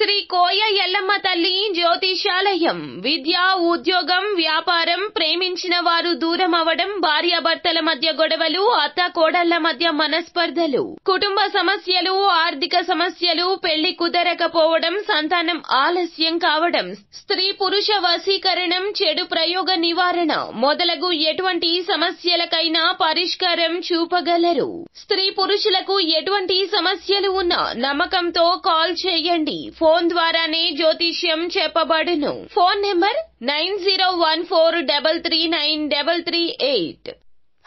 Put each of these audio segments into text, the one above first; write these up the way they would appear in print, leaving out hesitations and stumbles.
శ్రీ కోయ ఎల్లమ్మ తల్లి జ్యోతిషాలయం. విద్య, ఉద్యోగం, వ్యాపారం, ప్రేమించిన వారు దూరం అవడం, భార్యాభర్తల మధ్య గొడవలు, అత్త కోడళ్ల మధ్య మనస్పర్ధలు, కుటుంబ సమస్యలు, ఆర్థిక సమస్యలు, పెళ్లి కుదరకపోవడం, సంతానం ఆలస్యం కావడం, స్త్రీ పురుష వశీకరణం, చెడు ప్రయోగ నివారణ మొదలగు ఎటువంటి సమస్యలకైనా పరిష్కారం చూపగలరు. స్త్రీ పురుషులకు ఎటువంటి సమస్యలు ఉన్నా నమ్మకంతో కాల్ చేయండి. ఫోన్ ద్వారానే జ్యోతిష్యం చెప్పబడును. Phone number 9014339338.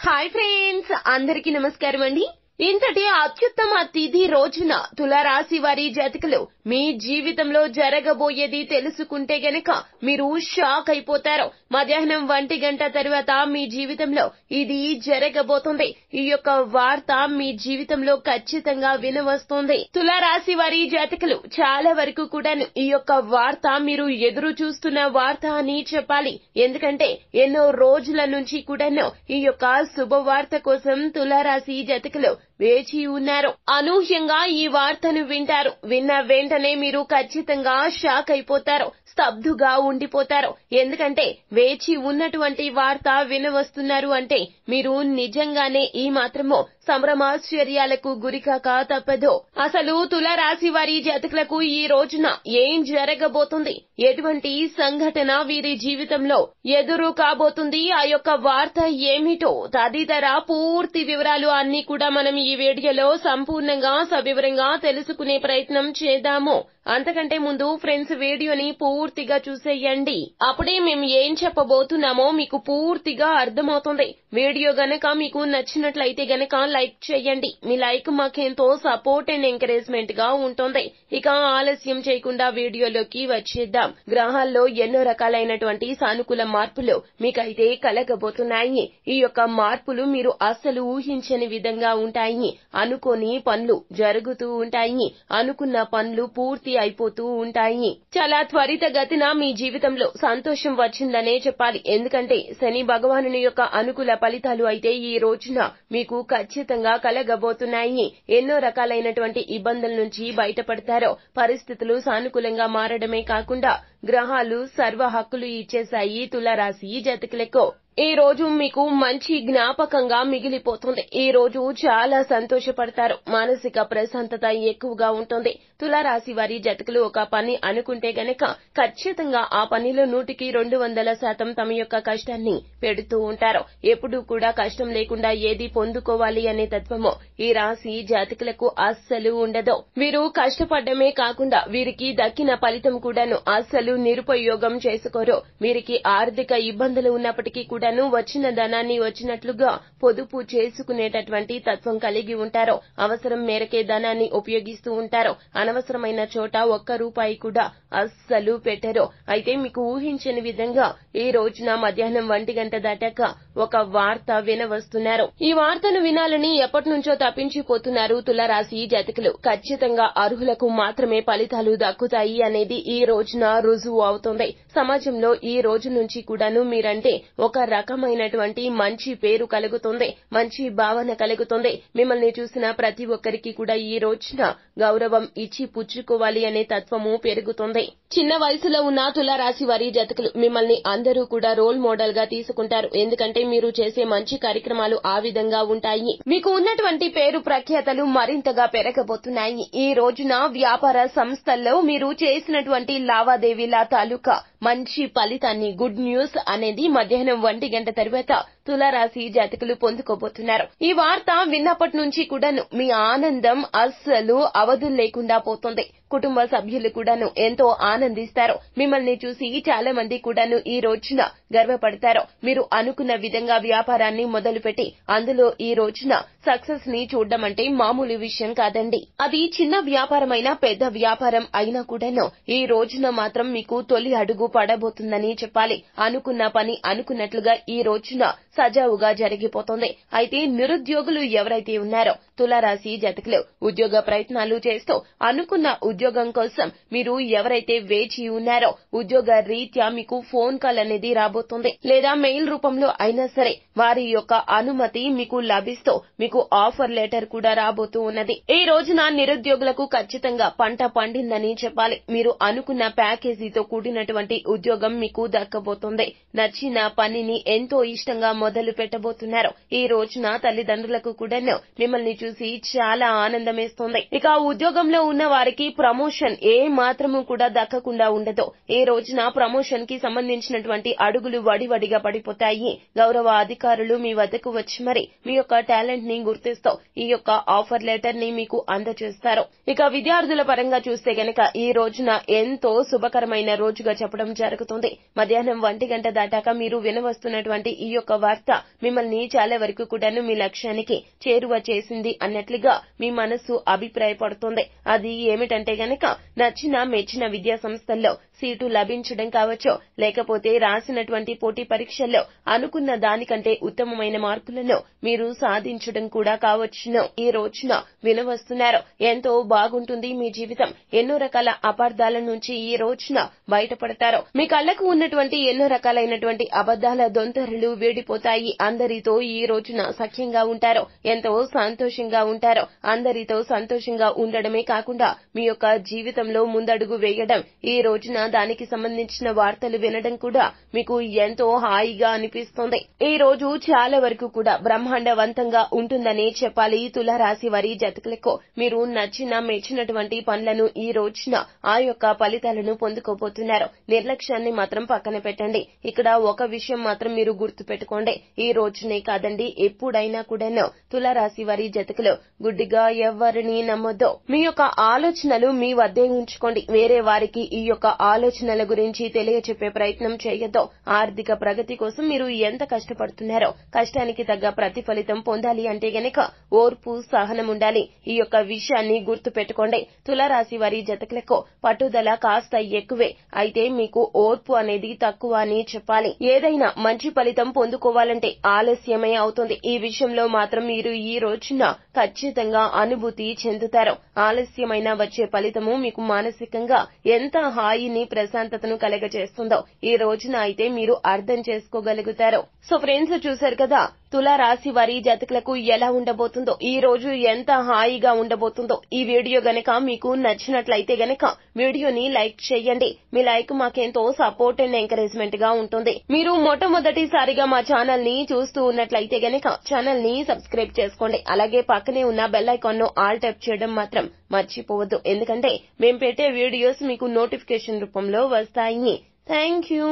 హాయ్ ఫ్రెండ్స్, అందరికీ నమస్కారం అండి. ఇంతటి అత్యుత్తమ తిథి రోజున తులారాశి వారి జాతకులు మీ జీవితంలో జరగబోయేది తెలుసుకుంటే గనక మీరు షాక్ అయిపోతారు. మధ్యాహ్నం 1 గంట తర్వాత మీ జీవితంలో ఇది జరగబోతుంది. ఈ యొక్క వార్త మీ జీవితంలో ఖచ్చితంగా వినవస్తుంది. తులారాశి వారి జాతకులు చాలా వరకు కూడాను ఈ యొక్క వార్త మీరు ఎదురు చూస్తున్న వార్త అని చెప్పాలి. ఎందుకంటే ఎన్నో రోజుల నుంచి కూడాను ఈ యొక్క శుభవార్త కోసం తులారాశి జాతకులు వేచి ఉన్నారు. అనూహ్యంగా ఈ వార్తను వింటారు. విన్న వెంటనే మీరు ఖచ్చితంగా షాక్ అయిపోతారు, స్తబ్దుగా ఉండిపోతారు. ఎందుకంటే వేచి ఉన్నటువంటి వార్త వినవస్తున్నారు అంటే మీరు నిజంగానే ఈ మాత్రము సంభ్రమాశ్చర్యాలకు గురికాక తప్పదు. అసలు తులారాశి వారి జాతకులకు ఈ రోజున ఏం జరగబోతుంది, ఎటువంటి సంఘటన వీరి జీవితంలో ఎదురు కాబోతుంది, ఆ యొక్క వార్త ఏమిటో తదితర పూర్తి వివరాలు అన్ని కూడా మనం ఈ వీడియోలో సంపూర్ణంగా సవివరంగా తెలుసుకునే ప్రయత్నం చేద్దాము. అంతకంటే ముందు ఫ్రెండ్స్, వీడియోని పూర్తిగా చూసేయండి. అప్పుడే మేము ఏం చెప్పబోతున్నామో మీకు పూర్తిగా అర్థమవుతుంది. వీడియో గనక మీకు నచ్చినట్లయితే గనక లైక్ చేయండి. మీ లైక్ మాకెంతో సపోర్ట్ అండ్ ఎంకరేజ్మెంట్ గా ఉంటుంది. ఇక ఆలస్యం చేయకుండా వీడియోలోకి వచ్చేద్దాం. గ్రహాల్లో ఎన్నో రకాలైనటువంటి సానుకూల మార్పులు మీకైతే కలగబోతున్నాయి. ఈ యొక్క మార్పులు మీరు అస్సలు ఊహించని విధంగా ఉంటాయి. అనుకోని పనులు జరుగుతూ ఉంటాయి. అనుకున్న పనులు పూర్తి అయిపోతూ ఉంటాయి. చాలా త్వరితగతిన మీ జీవితంలో సంతోషం వచ్చిందనే చెప్పాలి. ఎందుకంటే శని భగవానుని యొక్క అనుకూల ఫలితాలు అయితే ఈ రోజున మీకు ఖచ్చితంగా కలగబోతున్నాయి. ఎన్నో రకాలైనటువంటి ఇబ్బందుల నుంచి బయటపడతారో, పరిస్థితులు సానుకూలంగా మారడమే కాకుండా గ్రహాలు సర్వ హక్కులు ఇచ్చేశాయి తులారాశి జాతకులకు. ఈ రోజు మీకు మంచి జ్ఞాపకంగా మిగిలిపోతుంది. ఈ రోజు చాలా సంతోషపడతారు. మానసిక ప్రశాంతత ఎక్కువగా ఉంటుంది. తులారాశి వారి జాతకులు ఒక పని అనుకుంటే గనక ఖచ్చితంగా ఆ పనిలో 100% తమ యొక్క కష్టాన్ని పెడుతూ ఉంటారు. ఎప్పుడూ కూడా కష్టం లేకుండా ఏది పొందుకోవాలి అనే తత్వము ఈ రాశి జాతకులకు అస్సలు ఉండదు. వీరు కష్టపడమే కాకుండా వీరికి దక్కిన ఫలితం కూడాను అస్సలు నిరుపయోగం చేసుకోరు. వీరికి ఆర్థిక ఇబ్బందులు ఉన్నప్పటికీ కూడాను వచ్చిన ధనాన్ని వచ్చినట్లుగా పొదుపు చేసుకునేటటువంటి తత్వం కలిగి ఉంటారు. అవసరం మేరకే ధనాన్ని ఉపయోగిస్తూ ఉంటారు. అనవసరమైన చోట ఒక్క రూపాయి కూడా అస్సలు పెట్టరు. అయితే మీకు ఊహించని విధంగా ఈ రోజున మధ్యాహ్నం 1 గంట దాటాక ఒక వార్త వినవస్తున్నారు. ఈ వార్తను వినాలని ఎప్పటి నుంచో తప్పించిపోతున్నారు తులారాశి జాతకులు. ఖచ్చితంగా అర్హులకు మాత్రమే ఫలితాలు దక్కుతాయి అనేది ఈ రోజున రుజువు అవుతుంది. సమాజంలో ఈ రోజు నుంచి కూడాను మీరంటే ఒక రకమైనటువంటి మంచి పేరు కలుగుతుంది, మంచి భావన కలుగుతుంది. మిమ్మల్ని చూసిన ప్రతి ఒక్కరికి కూడా ఈ రోజున గౌరవం ఇచ్చి పుచ్చుకోవాలి అనే తత్వము పెరుగుతుంది. చిన్న వయసులో ఉన్న తులారాశి వారి జాతకులు మిమ్మల్ని అందరూ కూడా రోల్ మోడల్ గా తీసుకుంటారు. ఎందుకంటే మీరు చేసే మంచి కార్యక్రమాలు ఆ విధంగా ఉంటాయి. మీకు ఉన్నటువంటి పేరు ప్రఖ్యాతలు మరింతగా పెరగబోతున్నాయి. ఈ రోజున వ్యాపార సంస్థల్లో మీరు చేసినటువంటి లావాదేవీల తాలూకా మంచి ఫలితాన్ని, గుడ్ న్యూస్ అనేది మధ్యాహ్నం 1 గంట తర్వాత తులారాశి జాతకులు పొందుకోబోతున్నారు. ఈ వార్త విన్నప్పటి నుంచి కూడాను మీ ఆనందం అస్సలు అవధులు లేకుండా పోతుంది. కుటుంబ సభ్యులు కూడాను ఎంతో ఆనందిస్తారు. మిమ్మల్ని చూసి చాలా మంది కూడాను ఈ రోజున గర్వపడతారు. మీరు అనుకున్న విధంగా వ్యాపారాన్ని మొదలుపెట్టి అందులో ఈ రోజున సక్సెస్ ని చూడడం అంటే మామూలు విషయం కాదండి. అది చిన్న వ్యాపారమైనా పెద్ద వ్యాపారం అయినా కూడాను ఈ రోజున మాత్రం మీకు తొలి అడుగు పడబోతుందని చెప్పాలి. అనుకున్న పని అనుకున్నట్లుగా ఈ రోజున సజావుగా జరిగిపోతుంది. అయితే నిరుద్యోగులు ఎవరైతే ఉన్నారో తులారాశి జాతకులు ఉద్యోగ ప్రయత్నాలు చేస్తూ అనుకున్న ఉద్యోగం కోసం మీరు ఎవరైతే వేచి ఉన్నారో ఉద్యోగ రీత్యా మీకు ఫోన్ కాల్ అనేది రాబోతుంది, లేదా మెయిల్ రూపంలో అయినా సరే వారి యొక్క అనుమతి మీకు లభిస్తూ మీకు ఆఫర్ లెటర్ కూడా రాబోతూ ఉన్నది. ఈ రోజున నిరుద్యోగులకు ఖచ్చితంగా పంట పండిందని చెప్పాలి. మీరు అనుకున్న ప్యాకేజీతో కూడినటువంటి ఉద్యోగం మీకు దక్కబోతుంది. నచ్చిన పనిని ఎంతో ఇష్టంగా మొదలు పెట్టబోతున్నారు. ఈ రోజున తల్లిదండ్రులకు కూడాను మిమ్మల్ని చూసి చాలా ఆనందమేస్తుంది. ఇక ఉద్యోగంలో ఉన్న వారికి ప్రమోషన్ ఏ మాత్రము కూడా దక్కకుండా ఉండదు. ఈ రోజున ప్రమోషన్ కి సంబంధించినటువంటి అడుగులు వడివడిగా పడిపోతాయి. గౌరవ అధికారులు మీ వద్దకు వచ్చి మరి మీ యొక్క టాలెంట్ ని గుర్తిస్తూ ఈ యొక్క ఆఫర్ లెటర్ ని మీకు అందజేస్తారు. ఇక విద్యార్థుల పరంగా చూస్తే గనక ఈ రోజున ఎంతో శుభకరమైన రోజుగా చెప్పడం జరుగుతుంది. మధ్యాహ్నం 1 గంట దాటాక మీరు వినవస్తున్నటువంటి ఈ యొక్క వార్త మిమ్మల్ని చాలా వరకు కూడాను మీ లక్ష్యానికి చేరువ చేసింది అన్నట్లుగా మీ మనస్సు అభిప్రాయపడుతుంది. అది ఏమిటంటే గనక నచ్చిన మెచ్చిన విద్యా సంస్థల్లో సీటు లభించడం కావచ్చు, లేకపోతే రాసినటువంటి పోటీ పరీక్షల్లో అనుకున్న దానికంటే ఉత్తమమైన మార్కులను మీరు సాధించడం కూడా కావచ్చును. ఈ రోజున వినవస్తున్నారు. ఎంతో బాగుంటుంది మీ జీవితం. ఎన్నో రకాల అపార్థాల నుంచి ఈ రోజున బయటపడతారు. మీ కళ్లకు ఉన్నటువంటి ఎన్నో రకాలైనటువంటి అబద్దాల దొంతరులు వీడిపోతాయి. అందరితో ఈ రోజున సఖ్యంగా ఉంటారు. ఎంతో సంతోషంగా ఉంటారు. అందరితో సంతోషంగా ఉండడమే కాకుండా మీ యొక్క జీవితంలో ముందడుగు వేయడం, ఈ రోజున దానికి సంబంధించిన వార్తలు వినడం కూడా మీకు ఎంతో హాయిగా అనిపిస్తుంది. ఈ రోజు చాలా వరకు కూడా బ్రహ్మాండవంతంగా ఉంటుందని చెప్పాలి. తులారాశి వారి జాతకులకు మీరు నచ్చిన మెచ్చినటువంటి పనులను ఈ రోజున ఆ యొక్క ఫలితాలను పొందుకోబోతున్నారు. నిర్లక్ష్యాన్ని మాత్రం పక్కన పెట్టండి. ఇక్కడ ఒక విషయం మాత్రం మీరు గుర్తు పెట్టుకోండి. ఈ రోజునే కాదండి, ఎప్పుడైనా కూడాను తులారాశి వారి జాతకులు గుడ్డిగా ఎవరిని నమ్మొద్దు. మీ యొక్క ఆలోచనలు మీ వద్దే ఉంచుకోండి. వేరే వారికి ఈ యొక్క ఆలోచనల గురించి తెలియచెప్పే ప్రయత్నం చేయొద్దు. ఆర్థిక ప్రగతి కోసం మీరు ఎంత కష్టపడుతున్నారో కష్టానికి తగ్గ ప్రతిఫలితం పొందాలి అంటే గనక ఓర్పు సహనం ఉండాలి. ఈ యొక్క విషయాన్ని గుర్తు పెట్టుకోండి. తులారాశి వారి జాతకులకు పట్టుదల కాస్త ఎక్కువే, అయితే మీకు ఓర్పు అనేది తక్కువ అని చెప్పాలి. ఏదైనా మంచి ఫలితం పొందుకోవాలంటే ఆలస్యమే అవుతుంది. ఈ విషయంలో మాత్రం మీరు ఈ రోజున ఖచ్చితంగా అనుభూతి చెందుతారు. ఆలస్యమైన వచ్చే ఫలితము మీకు మానసికంగా ఎంత హాయిని ప్రశాంతతను కలగజేస్తుందో ఈ రోజున అయితే మీరు అర్థం చేసుకోగలుగుతారు. సో ఫ్రెండ్స్, చూశారు కదా తులారాశి వారి జాతకులకు ఎలా ఉండబోతుందో, ఈ రోజు ఎంత హాయిగా ఉండబోతుందో. ఈ వీడియో గనక మీకు నచ్చినట్లయితే గనక వీడియోని లైక్ చేయండి. మీ లైక్ మాకెంతో సపోర్ట్ అండ్ ఎంకరేజ్మెంట్ గా ఉంటుంది. మీరు మొట్టమొదటిసారిగా మా ఛానల్ ని చూస్తూ ఉన్నట్లయితే గనక ఛానల్ ని సబ్స్క్రైబ్ చేసుకోండి. అలాగే పక్కనే ఉన్న బెల్ ఐకాన్ ను ఆల్ ట్యాప్ చేయడం మాత్రం మర్చిపోవద్దు. ఎందుకంటే మేము పెట్టే వీడియోస్ మీకు నోటిఫికేషన్ రూపంలో వస్తాయి. Thank you.